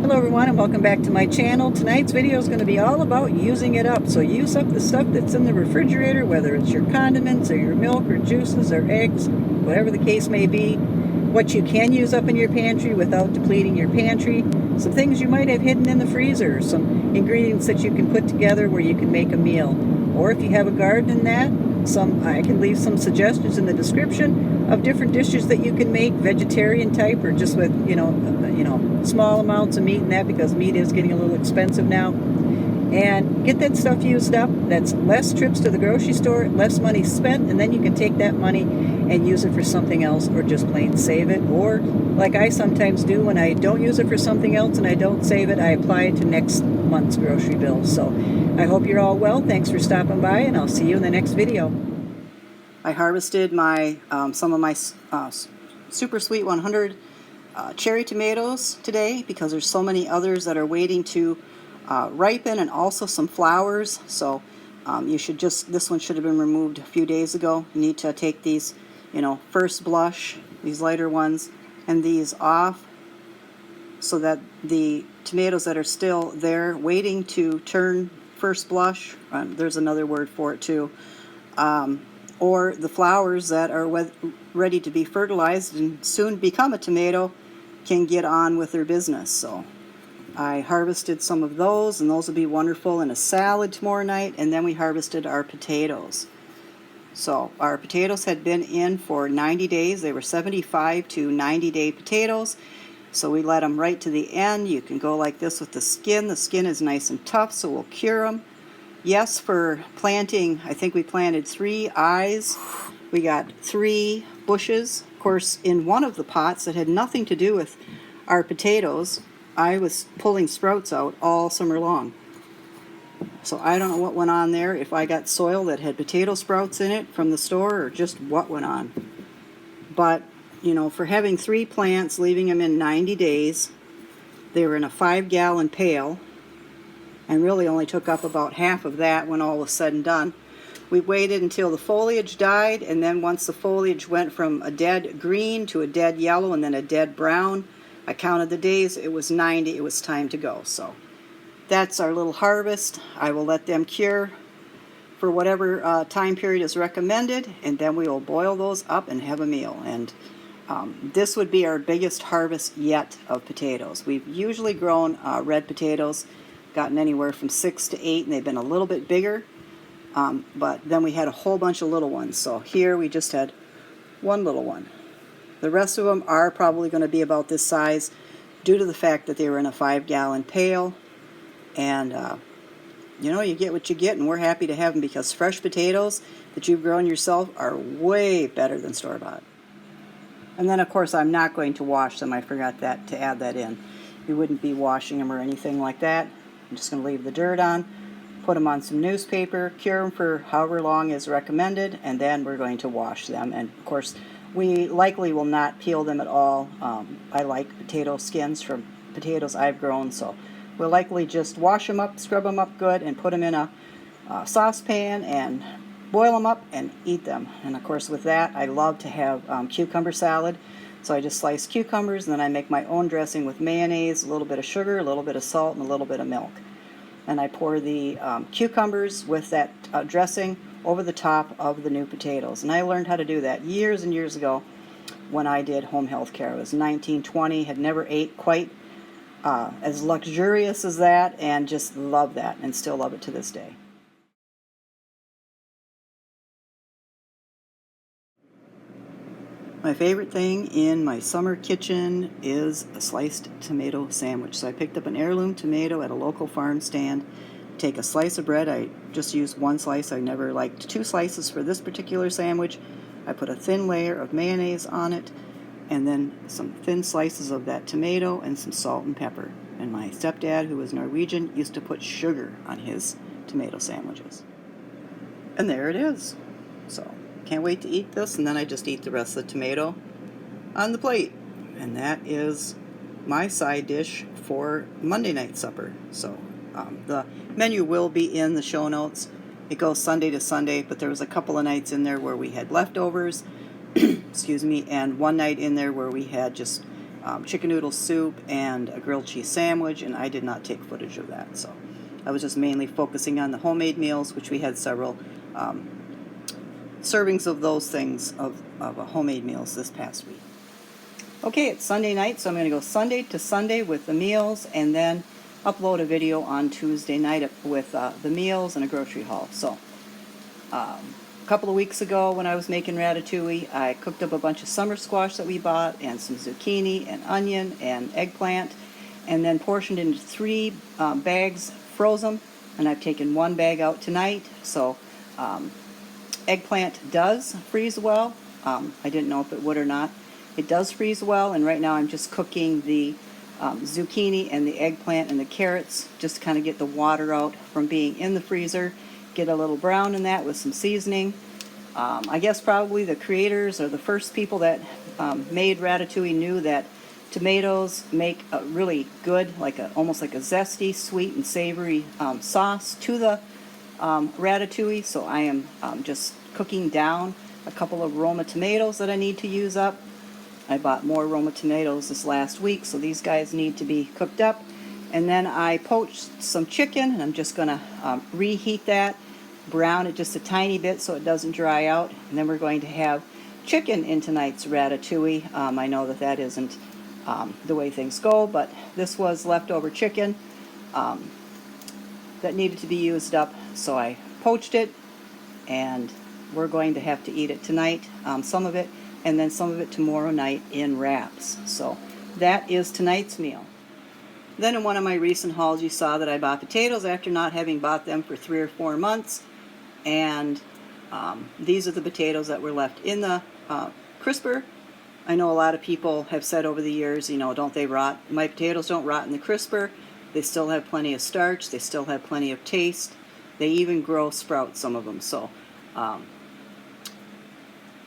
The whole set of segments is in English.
Hello everyone and welcome back to my channel. Tonight's video is going to be all about using it up. So use up the stuff that's in the refrigerator, whether it's your condiments or your milk or juices or eggs, whatever the case may be. What you can use up in your pantry without depleting your pantry. Some things you might have hidden in the freezer. Some ingredients that you can put together where you can make a meal. Or if you have a garden in that, I can leave some suggestions in the description of different dishes that you can make, vegetarian type or just with, small amounts of meat and that, because meat is getting a little expensive now. And get that stuff used up. That's less trips to the grocery store, less money spent, and then you can take that money and use it for something else or just plain save it. Or like I sometimes do, when I don't use it for something else and I don't save it, I apply it to next month's grocery bill. So I hope you're all well. Thanks for stopping by, and I'll see you in the next video. I harvested some of my super sweet 100 cherry tomatoes today because there's so many others that are waiting to ripen, and also some flowers. So this one should have been removed a few days ago. You need to take these, first blush, these lighter ones, and these off so that the tomatoes that are still there waiting to turn first blush, there's another word for it too, or the flowers that are ready to be fertilized and soon become a tomato can get on with their business. So I harvested some of those, and those will be wonderful in a salad tomorrow night. And then we harvested our potatoes. So our potatoes had been in for 90 days. They were 75 to 90-day potatoes. So we let them right to the end. You can go like this with the skin. The skin is nice and tough, so we'll cure them. Yes, for planting, I think we planted 3 eyes. We got 3 bushes. Of course, in one of the pots that had nothing to do with our potatoes, I was pulling sprouts out all summer long. So I don't know what went on there, if I got soil that had potato sprouts in it from the store or just what went on. But, for having 3 plants, leaving them in 90 days, they were in a 5-gallon pail, and really only took up about half of that when all was said and done. We waited until the foliage died, and then once the foliage went from a dead green to a dead yellow and then a dead brown, I counted the days. It was 90. It was time to go. So that's our little harvest. I will let them cure for whatever time period is recommended, and then we will boil those up and have a meal. And this would be our biggest harvest yet of potatoes. We've usually grown red potatoes, gotten anywhere from 6 to 8, and they've been a little bit bigger. But then we had a whole bunch of little ones. So here we just had one little one. The rest of them are probably going to be about this size due to the fact that they were in a 5-gallon pail. And, you get what you get, and we're happy to have them because fresh potatoes that you've grown yourself are way better than store-bought. And then, of course, I'm not going to wash them. I forgot to add that in. You wouldn't be washing them or anything like that. I'm just going to leave the dirt on, put them on some newspaper, cure them for however long is recommended, and then we're going to wash them. And, of course, we likely will not peel them at all. I like potato skins from potatoes I've grown, so we'll likely just wash them up, scrub them up good, and put them in a saucepan and boil them up and eat them. And of course with that, I love to have cucumber salad. So I just slice cucumbers, and then I make my own dressing with mayonnaise, a little bit of sugar, a little bit of salt, and a little bit of milk. And I pour the cucumbers with that dressing over the top of the new potatoes. And I learned how to do that years and years ago when I did home health care. It was 1920, had never ate quite as luxurious as that, and just love that and still love it to this day. My favorite thing in my summer kitchen is a sliced tomato sandwich. So I picked up an heirloom tomato at a local farm stand. Take a slice of bread. I just used 1 slice. I never liked 2 slices for this particular sandwich. I put a thin layer of mayonnaise on it, and then some thin slices of that tomato and some salt and pepper. And my stepdad, who was Norwegian, used to put sugar on his tomato sandwiches. And there it is. So can't wait to eat this, and then I just eat the rest of the tomato on the plate. And that is my side dish for Monday night supper. So the menu will be in the show notes. It goes Sunday to Sunday, but there was a couple of nights in there where we had leftovers, excuse me, and one night in there where we had just chicken noodle soup and a grilled cheese sandwich, and I did not take footage of that. So I was just mainly focusing on the homemade meals, which we had several servings of those things, of homemade meals this past week. Okay, it's Sunday night, so I'm going to go Sunday to Sunday with the meals, and then upload a video on Tuesday night with the meals and a grocery haul. So a couple of weeks ago when I was making ratatouille, I cooked up a bunch of summer squash that we bought, and some zucchini and onion and eggplant, and then portioned into 3 bags, froze them, and I've taken 1 bag out tonight. So eggplant does freeze well. I didn't know if it would or not. It does freeze well, and right now I'm just cooking the zucchini and the eggplant and the carrots, just to kind of get the water out from being in the freezer, get a little brown in that with some seasoning. I guess probably the creators or the first people that made ratatouille knew that tomatoes make a really good, almost like a zesty, sweet and savory sauce to the ratatouille. So I am just cooking down a couple of Roma tomatoes that I need to use up. I bought more Roma tomatoes this last week, so these guys need to be cooked up. And then I poached some chicken, and I'm just going to reheat that, brown it just a tiny bit so it doesn't dry out. And then we're going to have chicken in tonight's ratatouille. I know that isn't the way things go, but this was leftover chicken that needed to be used up, so I poached it, and we're going to have to eat it tonight, some of it, and then some of it tomorrow night in wraps. So that is tonight's meal. Then in one of my recent hauls, you saw that I bought potatoes after not having bought them for 3 or 4 months, and these are the potatoes that were left in the crisper. I know a lot of people have said over the years, don't they rot? My potatoes don't rot in the crisper. They still have plenty of starch. They still have plenty of taste. They even grow sprouts, some of them. So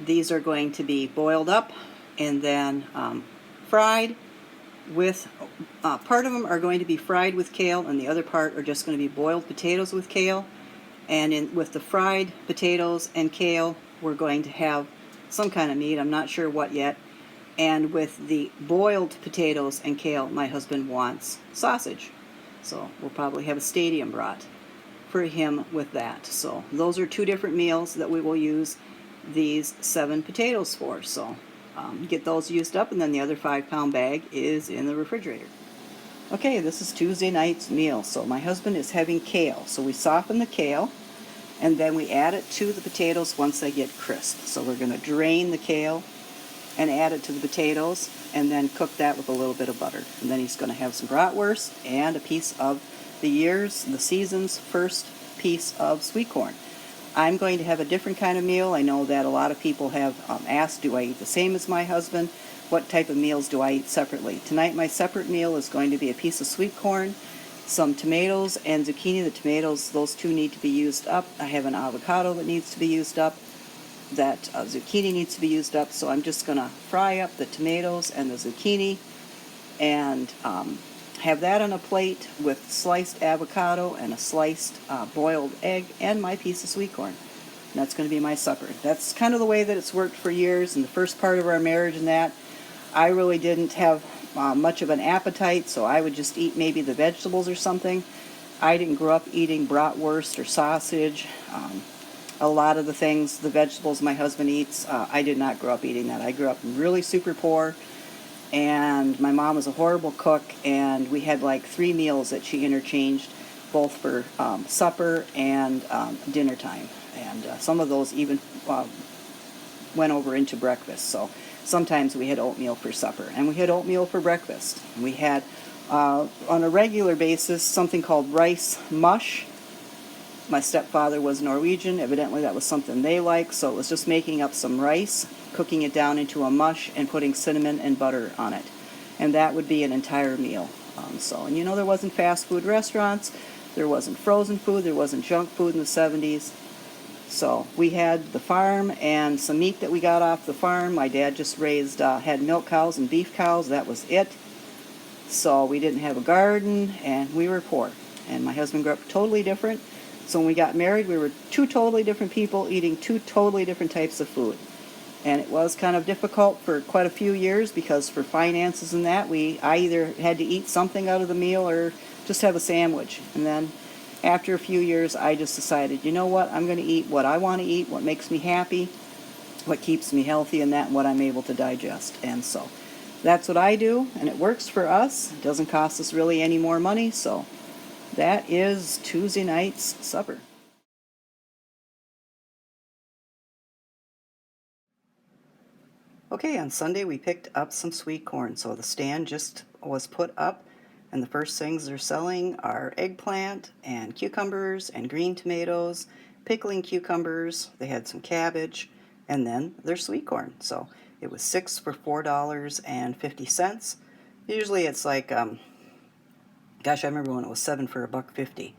these are going to be boiled up and then fried with, part of them are going to be fried with kale, and the other part are just going to be boiled potatoes with kale. And with the fried potatoes and kale, we're going to have some kind of meat. I'm not sure what yet. And with the boiled potatoes and kale, my husband wants sausage. So we'll probably have a stadium brat for him with that. So those are 2 different meals that we will use these 7 potatoes for. So get those used up, and then the other 5-pound bag is in the refrigerator. Okay, this is Tuesday night's meal. So my husband is having kale. So we soften the kale, and then we add it to the potatoes once they get crisp. So we're going to drain the kale and add it to the potatoes, and then cook that with a little bit of butter. And then he's going to have some bratwurst and a piece of the season's first piece of sweet corn. I'm going to have a different kind of meal. I know that a lot of people have asked, do I eat the same as my husband? What type of meals do I eat separately? Tonight my separate meal is going to be a piece of sweet corn, some tomatoes and zucchini. The tomatoes, those 2 need to be used up. I have an avocado that needs to be used up. That zucchini needs to be used up, so I'm just going to fry up the tomatoes and the zucchini and have that on a plate with sliced avocado and a sliced boiled egg and my piece of sweet corn. And that's going to be my supper. That's kind of the way that it's worked for years. In the first part of our marriage and that, I really didn't have much of an appetite, so I would just eat maybe the vegetables or something. I didn't grow up eating bratwurst or sausage. A lot of the things, the vegetables my husband eats, I did not grow up eating that. I grew up really super poor, and my mom was a horrible cook, and we had 3 meals that she interchanged, both for supper and dinner time. And some of those even went over into breakfast. So sometimes we had oatmeal for supper, and we had oatmeal for breakfast. And we had, on a regular basis, something called rice mush. My stepfather was Norwegian. Evidently that was something they liked, so it was just making up some rice, cooking it down into a mush, and putting cinnamon and butter on it. And that would be an entire meal. And there wasn't fast food restaurants, there wasn't frozen food, there wasn't junk food in the 70s. So we had the farm and some meat that we got off the farm. My dad just had milk cows and beef cows. That was it. So we didn't have a garden, and we were poor. And my husband grew up totally different. So when we got married, we were 2 totally different people eating 2 totally different types of food. And it was kind of difficult for quite a few years because for finances and that, I either had to eat something out of the meal or just have a sandwich. And then after a few years, I just decided, you know what, I'm going to eat what I want to eat, what makes me happy, what keeps me healthy, and what I'm able to digest. And so that's what I do, and it works for us. It doesn't cost us really any more money, so that is Tuesday night's supper. Okay, on Sunday we picked up some sweet corn. So the stand just was put up, and the first things they're selling are eggplant and cucumbers and green tomatoes, pickling cucumbers. They had some cabbage, and then their sweet corn. So it was 6 for $4.50. Usually it's like, gosh, I remember when it was 7 for $1.50.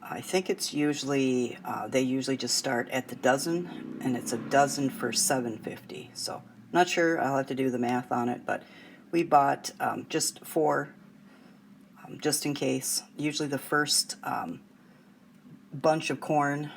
I think it's usually, they usually just start at the dozen, and it's a dozen for $7.50. So, not sure, I'll have to do the math on it, but we bought just 4, just in case. Usually the first bunch of corn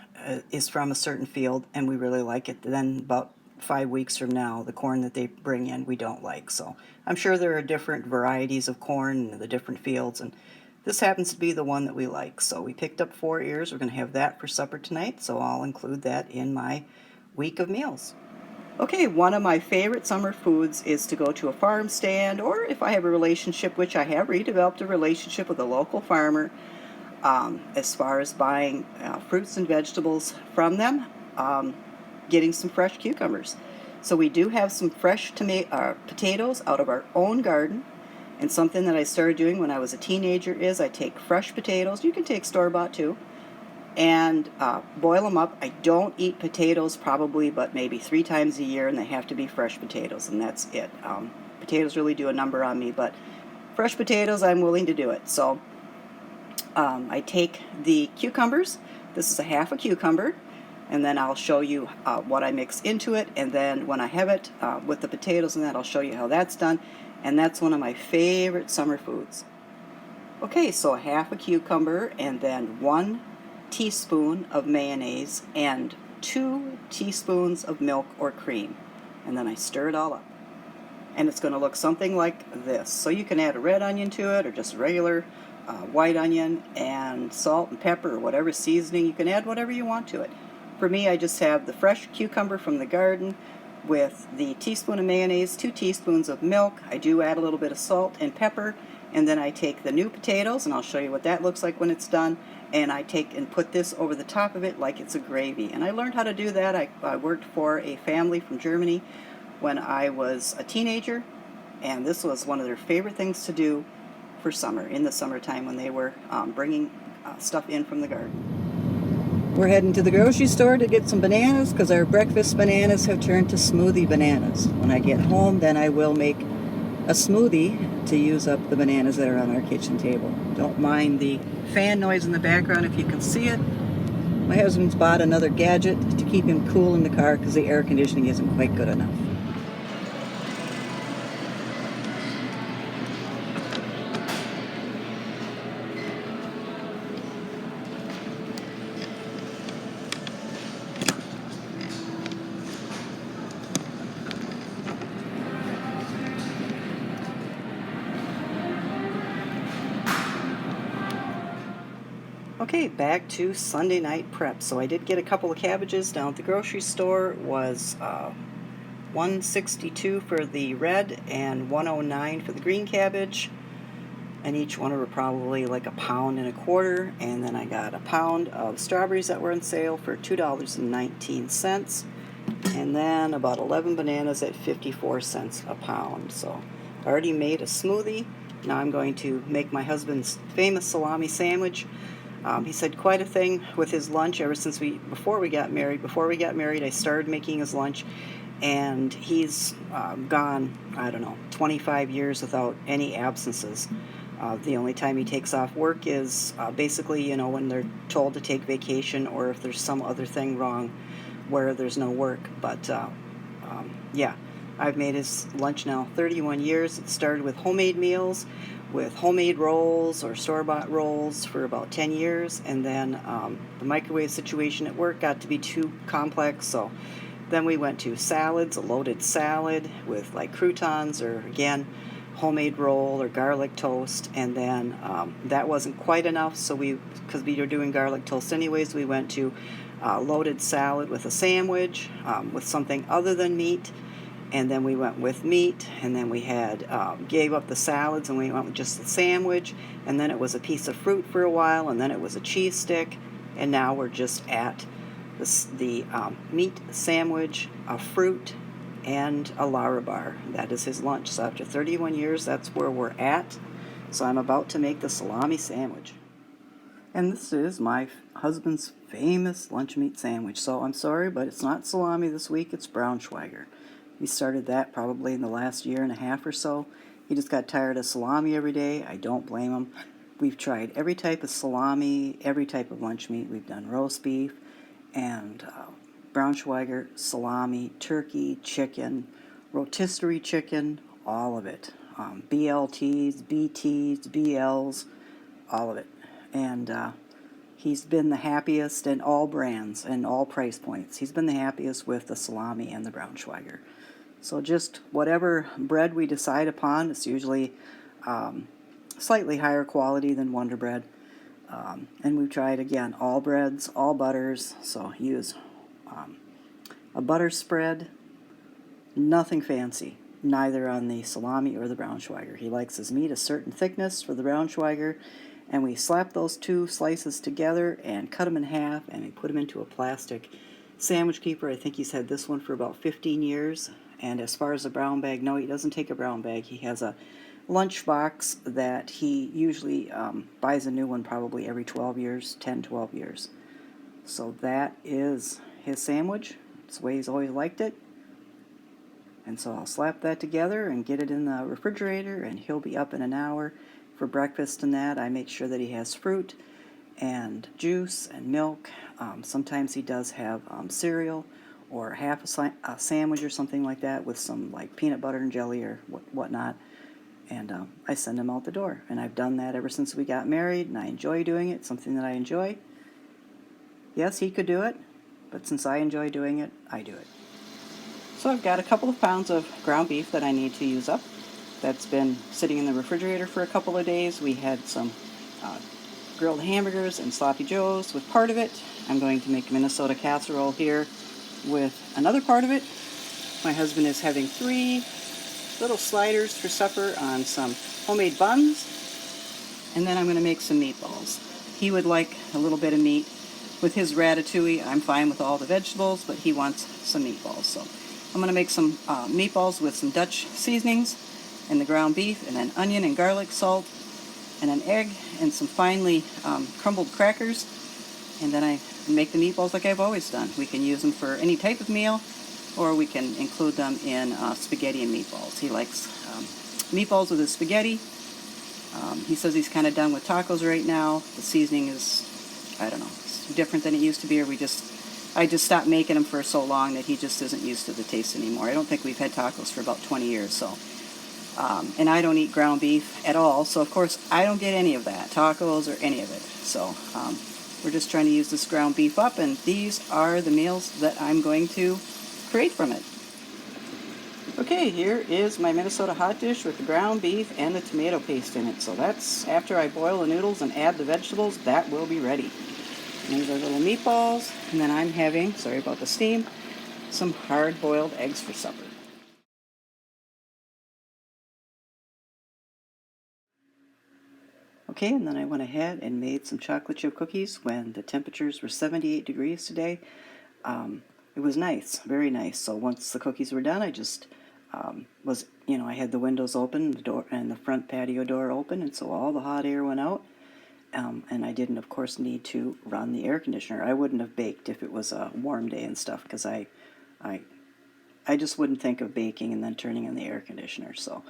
is from a certain field, and we really like it. Then about 5 weeks from now, the corn that they bring in, we don't like. So, I'm sure there are different varieties of corn in the different fields, and this happens to be the one that we like. So we picked up 4 ears. We're going to have that for supper tonight, so I'll include that in my week of meals. Okay, one of my favorite summer foods is to go to a farm stand, or if I have a relationship, which I have redeveloped a relationship with a local farmer, as far as buying fruits and vegetables from them, getting some fresh cucumbers. So we do have some fresh potatoes out of our own garden. And something that I started doing when I was a teenager is I take fresh potatoes, you can take store-bought too, and boil them up. I don't eat potatoes probably but maybe 3 times a year, and they have to be fresh potatoes, and that's it. Potatoes really do a number on me, but fresh potatoes, I'm willing to do it. So I take the cucumbers. This is a half a cucumber, and then I'll show you what I mix into it, and then when I have it with the potatoes and that, I'll show you how that's done. And that's one of my favorite summer foods. Okay, so a half a cucumber, and then 1 teaspoon of mayonnaise and 2 teaspoons of milk or cream. And then I stir it all up. And it's going to look something like this. So you can add a red onion to it, or just regular white onion, and salt and pepper, or whatever seasoning. You can add whatever you want to it. For me, I just have the fresh cucumber from the garden, with the teaspoon of mayonnaise, 2 teaspoons of milk. I do add a little bit of salt and pepper, and then I take the new potatoes, and I'll show you what that looks like when it's done, and I take and put this over the top of it like it's a gravy. And I learned how to do that. I worked for a family from Germany when I was a teenager, and this was one of their favorite things to do for summer, in the summertime when they were bringing stuff in from the garden. We're heading to the grocery store to get some bananas because our breakfast bananas have turned to smoothie bananas. When I get home, then I will make a smoothie to use up the bananas that are on our kitchen table. Don't mind the fan noise in the background if you can see it. My husband's bought another gadget to keep him cool in the car because the air conditioning isn't quite good enough. Okay, back to Sunday night prep. So I did get a couple of cabbages down at the grocery store. It was $1.62 for the red and $1.09 for the green cabbage. And each one were probably like £1.25. And then I got a pound of strawberries that were on sale for $2.19. And then about 11 bananas at 54 cents a pound. So I already made a smoothie. Now I'm going to make my husband's famous salami sandwich. He said quite a thing with his lunch ever since before we got married. Before we got married, I started making his lunch, and he's gone, 25 years without any absences. The only time he takes off work is basically, when they're told to take vacation, or if there's some other thing wrong where there's no work. But yeah, I've made his lunch now 31 years. It started with homemade meals, with homemade rolls or store-bought rolls for about 10 years, and then the microwave situation at work got to be too complex, so Then we went to salads, a loaded salad with like croutons or, again, homemade roll or garlic toast. And then that wasn't quite enough, so because we were doing garlic toast anyways, we went to loaded salad with a sandwich with something other than meat. And then we went with meat, and then we had gave up the salads and we went with just the sandwich, and then it was a piece of fruit for a while, and then it was a cheese stick, and now we're just at the meat sandwich, a fruit, and a Larabar. That is his lunch. So after 31 years, that's where we're at. So I'm about to make the salami sandwich. And this is my husband's famous lunch meat sandwich. So I'm sorry, but it's not salami this week, it's Braunschweiger. He started that probably in the last year and a half or so. He just got tired of salami every day. I don't blame him. We've tried every type of salami, every type of lunch meat. We've done roast beef and Braunschweiger, salami, turkey, chicken, rotisserie chicken, all of it. BLTs, BTs, BLs, all of it. And he's been the happiest in all brands and all price points. He's been the happiest with the salami and the Braunschweiger. So just whatever bread we decide upon, it's usually slightly higher quality than Wonder Bread. And we've tried, again, all breads, all butters. So use a butter spread, nothing fancy, neither on the salami or the Braunschweiger. He likes his meat a certain thickness for the Braunschweiger, and we slap those two slices together and cut them in half, and we put them into a plastic sandwich keeper. I think he's had this one for about 15 years. And as far as a brown bag, no, he doesn't take a brown bag. He has a lunch box that he usually buys a new one probably every 12 years, 10, 12 years. So that is his sandwich. It's the way he's always liked it. And so I'll slap that together and get it in the refrigerator, and he'll be up in an hour for breakfast. And that I make sure that he has fruit and juice and milk. Sometimes he does have cereal or half a sandwich or something like that with some like peanut butter and jelly or whatnot. And I send him out the door. And I've done that ever since we got married, and I enjoy doing it. Something that I enjoy. Yes, he could do it, but since I enjoy doing it, I do it. So I've got a couple of pounds of ground beef that I need to use up. That's been sitting in the refrigerator for a couple of days. We had some grilled hamburgers and sloppy joes with part of it. I'm going to make Minnesota casserole here with another part of it. My husband is having 3 little sliders for supper on some homemade buns, and then I'm going to make some meatballs. He would like a little bit of meat with his ratatouille. I'm fine with all the vegetables, but he wants some meatballs. So I'm going to make some meatballs with some Dutch seasonings and the ground beef, and then onion and garlic, salt, and an egg, and some finely crumbled crackers. And then I make the meatballs like I've always done. We can use them for any type of meal, or we can include them in spaghetti and meatballs. He likes meatballs with his spaghetti. He says he's kind of done with tacos right now. The seasoning is, I don't know, it's different than it used to be, or I just stopped making them for so long that he just isn't used to the taste anymore. I don't think we've had tacos for about 20 years, so. And I don't eat ground beef at all, so of course I don't get any of that, tacos or any of it. So we're just trying to use this ground beef up, and these are the meals that I'm going to create from it. Okay, here is my Minnesota hot dish with the ground beef and the tomato paste in it. So that's after I boil the noodles and add the vegetables, that will be ready. And these are little meatballs, and then I'm having, sorry about the steam, some hard-boiled eggs for supper. Okay, and then I went ahead and made some chocolate chip cookies when the temperatures were 78 degrees today. It was nice, very nice. So once the cookies were done, I just I had the windows open, the door and the front patio door open, and so all the hot air went out. And I didn't, of course, need to run the air conditioner. I wouldn't have baked if it was a warm day and stuff, because I just wouldn't think of baking and then turning on the air conditioner. So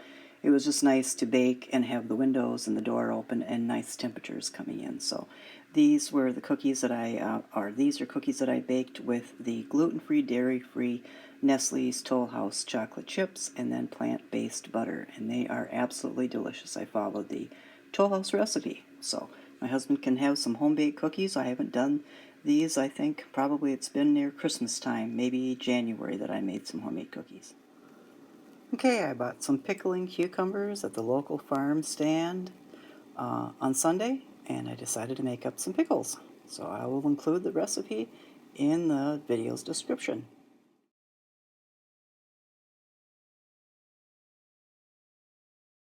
it was just nice to bake and have the windows and the door open and nice temperatures coming in. So these were the cookies that these are cookies that I baked with the gluten-free, dairy-free Nestle's Toll House chocolate chips and then plant-based butter. And they are absolutely delicious. I followed the Toll House recipe. So my husband can have some home-baked cookies. I haven't done These, I think, probably it's been near Christmas time, maybe January, that I made some homemade cookies. Okay, I bought some pickling cucumbers at the local farm stand on Sunday, and I decided to make up some pickles. So I will include the recipe in the video's description.